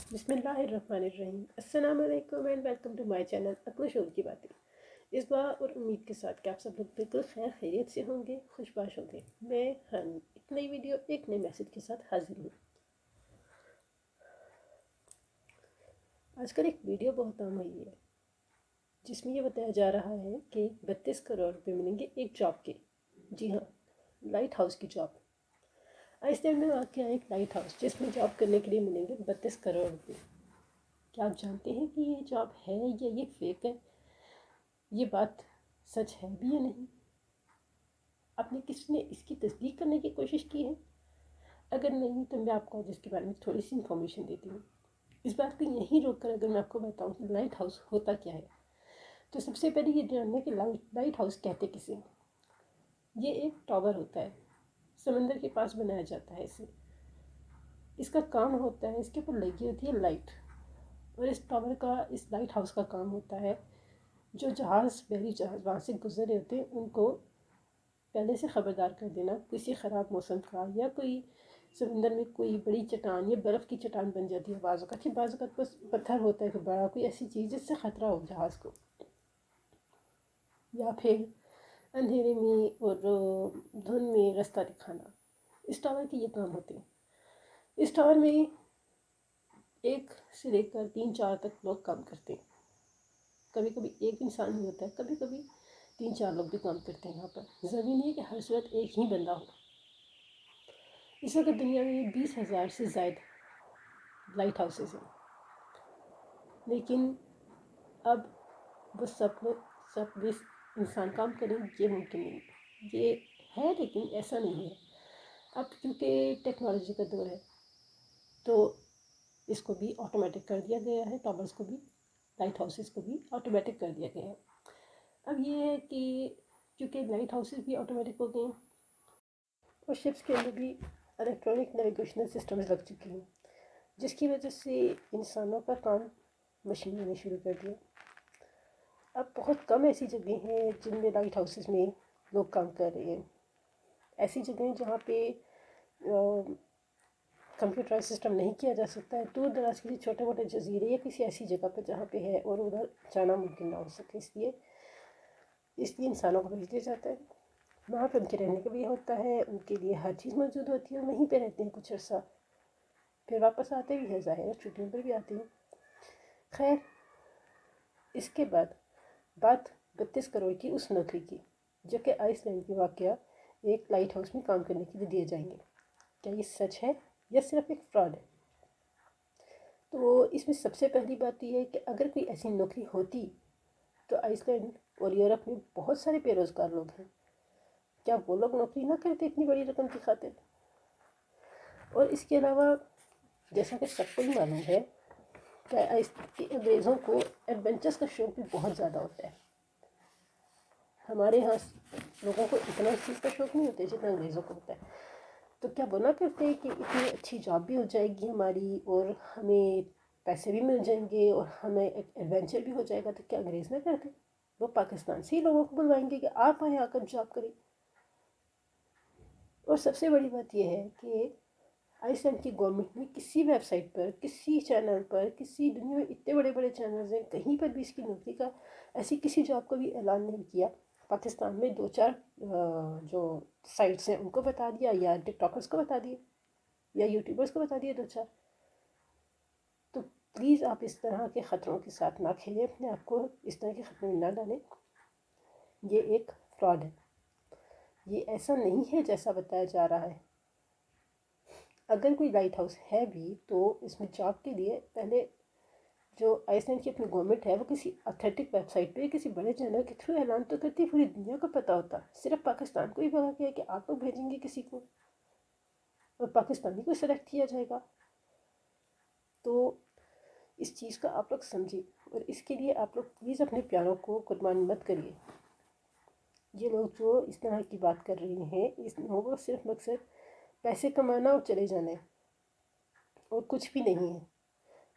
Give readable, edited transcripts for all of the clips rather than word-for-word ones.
बिस्मिल्लाहिर्रहमानिर्रहीम। अस्सलाम वालेकुम and welcome to my channel अक्ल शोर की बातें। इस बार और उम्मीद के साथ कि आप सब लोग बिल्कुल खैर खैरियत से होंगे, खुशबाश होंगे। मैं एक नई वीडियो एक नए मैसेज के साथ हाजिर हूँ। आजकल एक वीडियो बहुत आम हुई है जिसमें ये बताया जा रहा है कि 32 करोड़ रुपये मिलेंगे एक जॉब के। जी हाँ, लाइट हाउस की जॉब। आइसलैंड में वाक़ है एक लाइट हाउस जिसमें जॉब करने के लिए मिलेंगे 32 करोड़ रुपये। क्या आप जानते हैं कि ये जॉब है या ये फेक है? ये बात सच है भी या नहीं? आपने किसने इसकी तस्दीक करने की कोशिश की है? अगर नहीं तो मैं आपको आज इसके बारे में थोड़ी सी इन्फॉर्मेशन देती हूँ। इस बात को यहीं रोक कर अगर मैं आपको बताऊँ कि लाइट हाउस होता क्या है, तो सबसे पहले ये जानना कि लाइट हाउस कहते किसे। ये एक टावर होता है, समंदर के पास बनाया जाता है इसे। इसका काम होता है, इसके ऊपर लगी होती है लाइट, और इस टावर का, इस लाइट हाउस का काम होता है जो जहाज़, बहरी जहाज़ वहाँ से गुजर रहे होते हैं उनको पहले से ख़बरदार कर देना किसी ख़राब मौसम का, या कोई समंदर में कोई बड़ी चट्टान या बर्फ़ की चट्टान बन जाती है बाज़ औक़ात, बस पत्थर होता है कि बड़ा कोई ऐसी चीज़ जिससे ख़तरा हो जहाज़ को, या फिर अंधेरे में और धुंध में रास्ता दिखाना। इस टावर के ये काम होते हैं। इस टावर में एक से लेकर 3-4 तक लोग काम करते हैं। कभी कभी एक इंसान ही होता है, कभी कभी 3-4 लोग भी काम करते हैं यहाँ पर। ज़रूरी नहीं है कि हर सूरत एक ही बंदा हो। इस वक्त दुनिया में 20,000 से ज़ायद लाइट हाउसेस हैं, लेकिन अब वो सब 20 इंसान काम करें ये मुमकिन नहीं है। ये है लेकिन ऐसा नहीं है। अब क्योंकि टेक्नोलॉजी का दौर है तो इसको भी ऑटोमेटिक कर दिया गया है। टावर्स को भी, लाइट हाउसेस को भी ऑटोमेटिक कर दिया गया है। अब ये है कि क्योंकि लाइट हाउसेस भी ऑटोमेटिक हो गए हैं और शिप्स के अंदर भी इलेक्ट्रॉनिक नेविगेशनल सिस्टम्स लग चुके हैं, जिसकी वजह से इंसानों का काम मशीन ने शुरू कर दिया। अब बहुत कम ऐसी जगह हैं जिनमें लाइट हाउसेस में लोग काम कर रहे हैं। ऐसी जगह जहाँ पे कंप्यूटराइज सिस्टम नहीं किया जा सकता है, दूर दराज किसी छोटे मोटे जजीरे या किसी ऐसी जगह पर जहाँ पे है और उधर जाना मुमकिन ना हो सके, इसलिए इंसानों को भेज दिया जाता है। वहाँ पर उनके रहने का भी होता है, उनके लिए हर चीज़ मौजूद होती है, वहीं पे रहते हैं कुछ अर्सा, फिर वापस आते भी हैं, ज़ाहिर है छुट्टियों पर भी आते हैं। खैर, इसके बाद बात 32 करोड़ की उस नौकरी की जो कि आइसलैंड की वाक़या एक लाइट हाउस में काम करने के लिए दिए जाएंगे। क्या ये सच है या सिर्फ एक फ्रॉड है? तो इसमें सबसे पहली बात यह है कि अगर कोई ऐसी नौकरी होती तो आइसलैंड और यूरोप में बहुत सारे बेरोज़गार लोग हैं। क्या वो लोग नौकरी ना करते इतनी बड़ी रकम की खातिर? और इसके अलावा जैसा कि सबको ही मालूम है कि अंग्रेज़ों को एडवेंचर्स का शौक़ भी बहुत ज़्यादा होता है। हमारे यहाँ लोगों को इतना इस चीज़ का शौक़ नहीं होता जितना अंग्रेज़ों को होता है। तो क्या वो ना करते हैं कि इतनी अच्छी जॉब भी हो जाएगी हमारी और हमें पैसे भी मिल जाएंगे और हमें एक एडवेंचर भी हो जाएगा? तो क्या अंग्रेज़ ना करते? वो पाकिस्तान से ही लोगों को बुलवाएंगे कि आप आए, आकर जॉब करें। और सबसे बड़ी बात यह है कि आइसलैंड की गवर्नमेंट ने किसी वेबसाइट पर, किसी चैनल पर, किसी दुनिया में इतने बड़े बड़े चैनल्स हैं, कहीं पर भी इसकी नौकरी का, ऐसी किसी जॉब का भी ऐलान नहीं किया। पाकिस्तान में 2-4 जो साइट्स हैं उनको बता दिया, या टिकटॉकर्स को बता दिए, या यूट्यूबर्स को बता दिए 2-4। तो प्लीज़ आप इस तरह के ख़तरों के साथ ना खेलें, अपने आप को इस तरह के ख़तरे में ना डालें। ये एक फ्रॉड है, ये ऐसा नहीं है जैसा बताया जा रहा है। अगर कोई लाइट हाउस है भी तो इसमें जॉब के लिए पहले जो आइसलैंड की अपनी गवर्नमेंट है वो किसी ऑथेंटिक वेबसाइट पे किसी बड़े चैनल के थ्रू ऐलान तो करती, पूरी दुनिया को पता होता। सिर्फ पाकिस्तान को ही पता किया कि आप लोग भेजेंगे किसी को और पाकिस्तानी को सेलेक्ट किया जाएगा। तो इस चीज़ का आप लोग समझिए और इसके लिए आप लोग प्लीज़ अपने प्यारों को कुर्बान मत करिए। ये लोग जो इस तरह की बात कर रहे हैं, इस लोगों का सिर्फ मकसद पैसे कमाना और चले जाना है और कुछ भी नहीं है।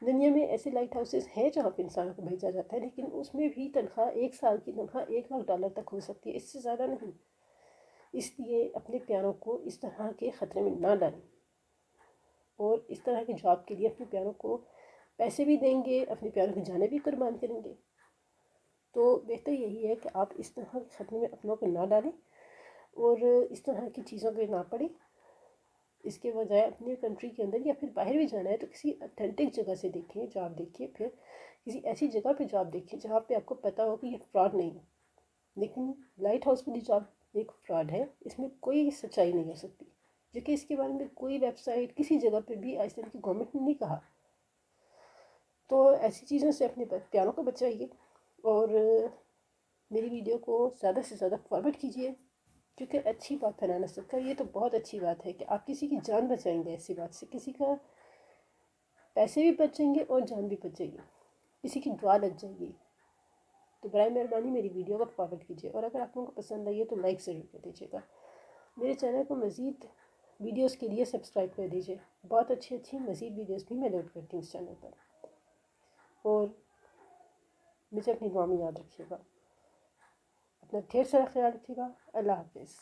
दुनिया में ऐसे लाइट हाउसेस हैं जहाँ पे इंसानों को भेजा जाता है, लेकिन उसमें भी तनख्वाह, 1 साल की तनख्वाह $1 लाख तक हो सकती है, इससे ज़्यादा नहीं। इसलिए अपने प्यारों को इस तरह के ख़तरे में ना डालें और इस तरह के जॉब के लिए अपने प्यारों को پیسے بھی دیں گے، اپنے پیاروں کی جانیں بھی قربان کریں گے. تو بہتر یہی ہے کہ آپ اس طرح کے خطرے میں اپنوں کو نہ ڈالیں اور اس طرح کی چیزوں پہ نہ پڑیں. اس کے بجائے اپنی کنٹری کے اندر یا پھر باہر بھی جانا ہے تو کسی اتھینٹک جگہ سے دیکھیں، جاب دیکھیے، پھر کسی ایسی جگہ پہ جاب دیکھیں جہاں پہ آپ کو پتہ ہو کہ یہ فراڈ نہیں ہے. لیکن لائٹ ہاؤس والی جاب ایک فراڈ ہے، اس میں کوئی سچائی نہیں ہو سکتی، کیونکہ اس کے بارے میں کوئی ویب سائٹ کسی جگہ پہ بھی آج تک کی گورنمنٹ نے نہیں کہا. تو ایسی چیزوں سے اپنے پیاروں کو بچائیے اور میری ویڈیو کو زیادہ سے زیادہ فارورڈ کیجیے، کیونکہ اچھی بات پھیلانا سب کا یہ تو بہت اچھی بات ہے کہ آپ کسی کی جان بچائیں گے. ایسی بات سے کسی کا پیسے بھی بچیں گے اور جان بھی بچے گی، کسی کی دعا لگ جائے گی. تو برائے مہربانی میری ویڈیو کو فارورڈ کیجیے اور اگر آپ لوگوں کو پسند آئی ہے تو لائک ضرور کر دیجیے گا. میرے چینل کو مزید ویڈیوز کے لیے سبسکرائب کر دیجیے. بہت اچھی مزید ویڈیوز بھی میں لوڈ کرتی ہوں اس چینل پر. اور مجھے اپنی دعا میں یاد رکھیے گا. اپنا ڈھیر سارا خیال رکھیے گا. اللہ حافظ.